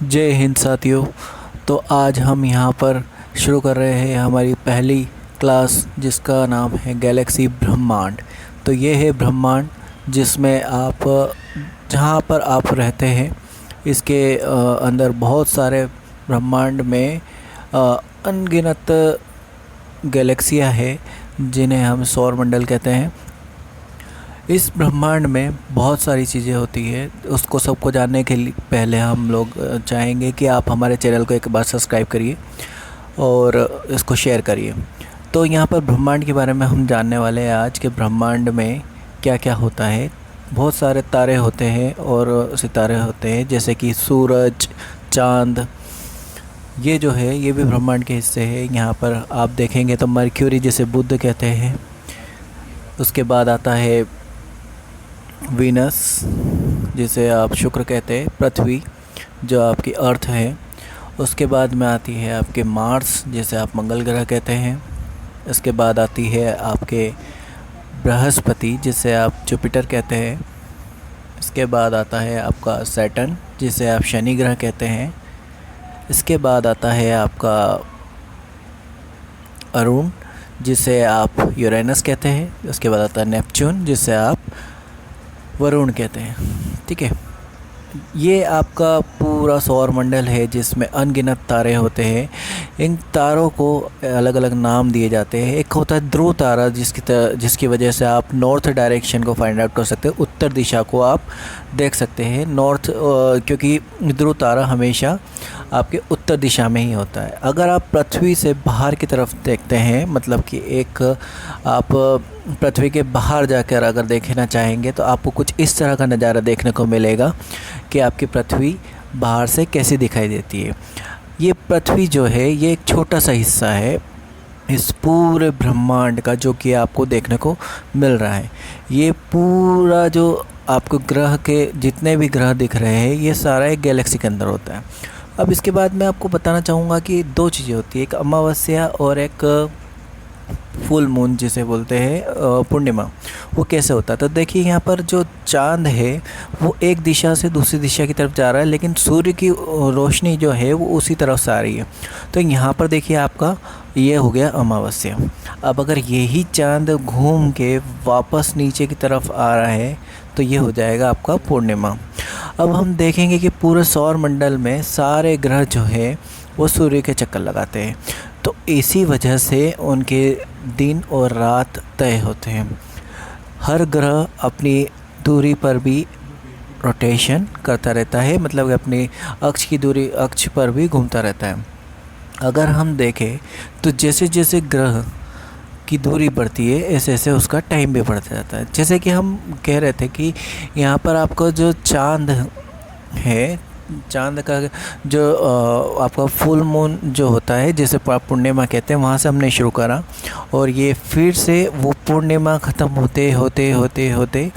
जय हिंद साथियों। तो आज हम यहाँ पर शुरू कर रहे हैं हमारी पहली क्लास जिसका नाम है गैलेक्सी ब्रह्मांड। तो ये है ब्रह्मांड जिसमें आप जहाँ पर आप रहते हैं इसके अंदर बहुत सारे ब्रह्मांड में अनगिनत गैलेक्सियाँ हैं जिन्हें हम सौर मंडल कहते हैं। इस ब्रह्मांड में बहुत सारी चीज़ें होती है, उसको सबको जानने के लिए पहले हम लोग चाहेंगे कि आप हमारे चैनल को एक बार सब्सक्राइब करिए और इसको शेयर करिए। तो यहाँ पर ब्रह्मांड के बारे में हम जानने वाले हैं आज के ब्रह्मांड में क्या क्या होता है। बहुत सारे तारे होते हैं और सितारे होते हैं जैसे कि सूरज, चाँद, ये जो है ये भी ब्रह्मांड के हिस्से हैं। यहाँ पर आप देखेंगे तो मर्क्यूरी जिसे बुध कहते हैं, उसके बाद आता है वीनस जिसे आप शुक्र कहते हैं, पृथ्वी जो आपकी अर्थ है, उसके बाद में आती है आपके मार्स जिसे आप मंगल ग्रह कहते हैं, इसके बाद आती है आपके बृहस्पति जिसे आप जुपिटर कहते हैं, इसके बाद आता है आपका सैटर्न जिसे आप शनि ग्रह कहते हैं, इसके बाद आता है आपका अरुण जिसे आप यूरेनस कहते हैं, उसके बाद आता है नेपच्यून जिसे आप वरुण कहते हैं। ठीक है, ये आपका पूरा सौर मंडल है जिसमें अनगिनत तारे होते हैं। इन तारों को अलग अलग नाम दिए जाते हैं। एक होता है ध्रुव तारा जिसकी वजह से आप नॉर्थ डायरेक्शन को फाइंड आउट कर सकते हैं, उत्तर दिशा को आप देख सकते हैं नॉर्थ, क्योंकि ध्रुव तारा हमेशा आपके उत्तर दिशा में ही होता है। अगर आप पृथ्वी से बाहर की तरफ देखते हैं, मतलब कि एक आप पृथ्वी के बाहर जाकर अगर देखना चाहेंगे तो आपको कुछ इस तरह का नज़ारा देखने को मिलेगा कि आपकी पृथ्वी बाहर से कैसी दिखाई देती है। ये पृथ्वी जो है ये एक छोटा सा हिस्सा है इस पूरे ब्रह्मांड का जो कि आपको देखने को मिल रहा है। ये पूरा जो आपको ग्रह के जितने भी ग्रह दिख रहे हैं ये सारा एक गैलेक्सी के अंदर होता है। अब इसके बाद मैं आपको बताना चाहूँगा कि दो चीज़ें होती है, एक अमावस्या और एक फुल मून जिसे बोलते हैं पूर्णिमा, वो कैसे होता है। तो देखिए यहाँ पर जो चांद है वो एक दिशा से दूसरी दिशा की तरफ जा रहा है, लेकिन सूर्य की रोशनी जो है वो उसी तरफ से आ रही है। तो यहाँ पर देखिए आपका ये हो गया अमावस्या। अब अगर यही चांद घूम के वापस नीचे की तरफ आ रहा है तो ये हो जाएगा आपका पूर्णिमा। अब हम देखेंगे कि पूरे सौर मंडल में सारे ग्रह जो है वो सूर्य के चक्कर लगाते हैं, तो इसी वजह से उनके दिन और रात तय होते हैं। हर ग्रह अपनी दूरी पर भी रोटेशन करता रहता है, मतलब कि अपनी अक्ष की दूरी अक्ष पर भी घूमता रहता है। अगर हम देखें तो जैसे जैसे ग्रह की दूरी बढ़ती है ऐसे ऐसे उसका टाइम भी बढ़ता जाता है। जैसे कि हम कह रहे थे कि यहाँ पर आपको जो चाँद है, चांद का जो आपका फुल मून जो होता है जिसे पूर्णिमा कहते हैं, वहाँ से हमने शुरू करा और ये फिर से वो पूर्णिमा ख़त्म होते होते होते होते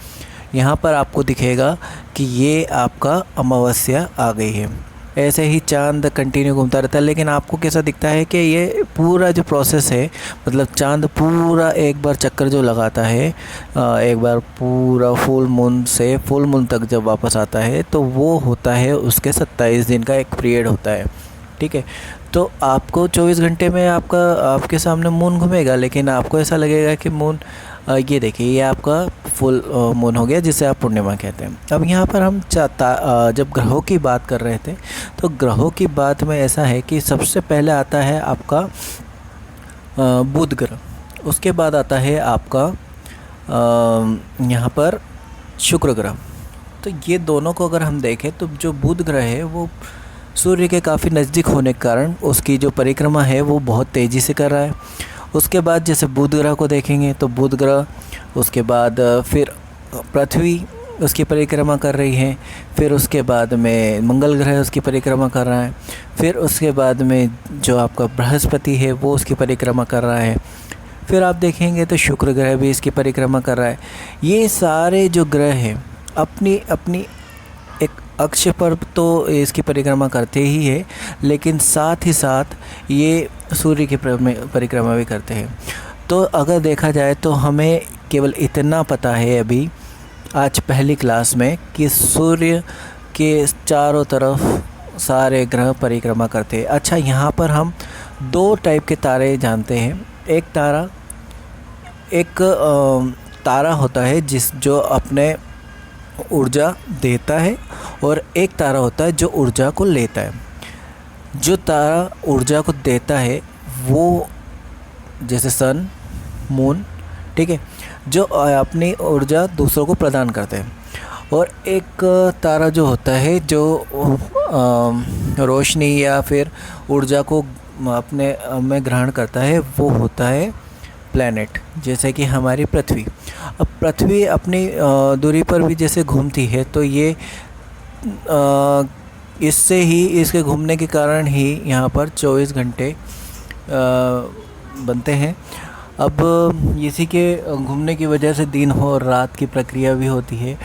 यहाँ पर आपको दिखेगा कि ये आपका अमावस्या आ गई है। ऐसे ही चांद कंटिन्यू घूमता रहता है, लेकिन आपको कैसा दिखता है कि ये पूरा जो प्रोसेस है, मतलब चांद पूरा एक बार चक्कर जो लगाता है, एक बार पूरा फुल मून से फुल मून तक जब वापस आता है तो वो होता है उसके 27 दिन का एक पीरियड होता है। ठीक है, तो आपको 24 घंटे में आपके सामने मून घूमेगा, लेकिन आपको ऐसा लगेगा कि मून ये देखिए ये आपका फुल मून हो गया जिसे आप पूर्णिमा कहते हैं। अब यहाँ पर हम जब ग्रहों की बात कर रहे थे तो ग्रहों की बात में ऐसा है कि सबसे पहले आता है आपका बुध ग्रह, उसके बाद आता है आपका यहाँ पर शुक्र ग्रह। तो ये दोनों को अगर हम देखें तो जो बुध ग्रह है वो सूर्य के काफ़ी नज़दीक होने के कारण उसकी जो परिक्रमा है वो बहुत तेज़ी से कर रहा है। उसके बाद जैसे बुध ग्रह को देखेंगे तो बुध ग्रह, उसके बाद फिर पृथ्वी उसकी परिक्रमा कर रही है, फिर उसके बाद में मंगल ग्रह उसकी परिक्रमा कर रहा है, फिर उसके बाद में जो आपका बृहस्पति है वो उसकी परिक्रमा कर रहा है, फिर आप देखेंगे तो शुक्र ग्रह भी इसकी परिक्रमा कर रहा है। ये सारे जो ग्रह हैं अपनी अपनी एक अक्ष पर तो इसकी परिक्रमा करते ही है, लेकिन साथ ही साथ ये सूर्य की परिक्रमा भी करते हैं। तो अगर देखा जाए तो हमें केवल इतना पता है अभी आज पहली क्लास में कि सूर्य के चारों तरफ सारे ग्रह परिक्रमा करते हैं। अच्छा, यहाँ पर हम 2 टाइप के तारे जानते हैं। एक तारा होता है जो अपने ऊर्जा देता है, और एक तारा होता है जो ऊर्जा को लेता है। जो तारा ऊर्जा को देता है वो जैसे सन, मून, ठीक है, जो अपनी ऊर्जा दूसरों को प्रदान करते हैं। और एक तारा जो होता है जो रोशनी या फिर ऊर्जा को अपने में ग्रहण करता है, वो होता है प्लैनेट, जैसे कि हमारी पृथ्वी। अब पृथ्वी अपनी दूरी पर भी जैसे घूमती है, तो ये इससे ही, इसके घूमने के कारण ही यहाँ पर 24 घंटे बनते हैं। अब इसी के घूमने की वजह से दिन और रात की प्रक्रिया भी होती है।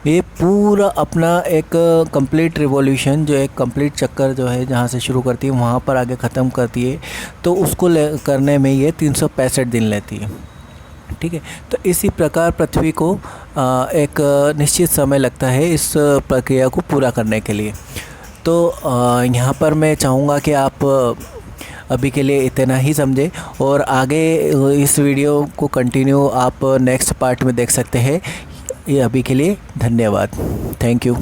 ये पूरा अपना एक कंप्लीट रिवॉल्यूशन, जो एक कंप्लीट चक्कर जो है जहाँ से शुरू करती है वहाँ पर आगे ख़त्म करती है, तो उसको करने में ये 365 दिन लेती है, ठीक है। तो इसी प्रकार पृथ्वी को एक निश्चित समय लगता है इस प्रक्रिया को पूरा करने के लिए। तो यहाँ पर मैं चाहूँगा कि आप अभी के लिए इतना ही समझें, और आगे इस वीडियो को कंटिन्यू आप नेक्स्ट पार्ट में देख सकते हैं। ये अभी के लिए धन्यवाद। Thank you.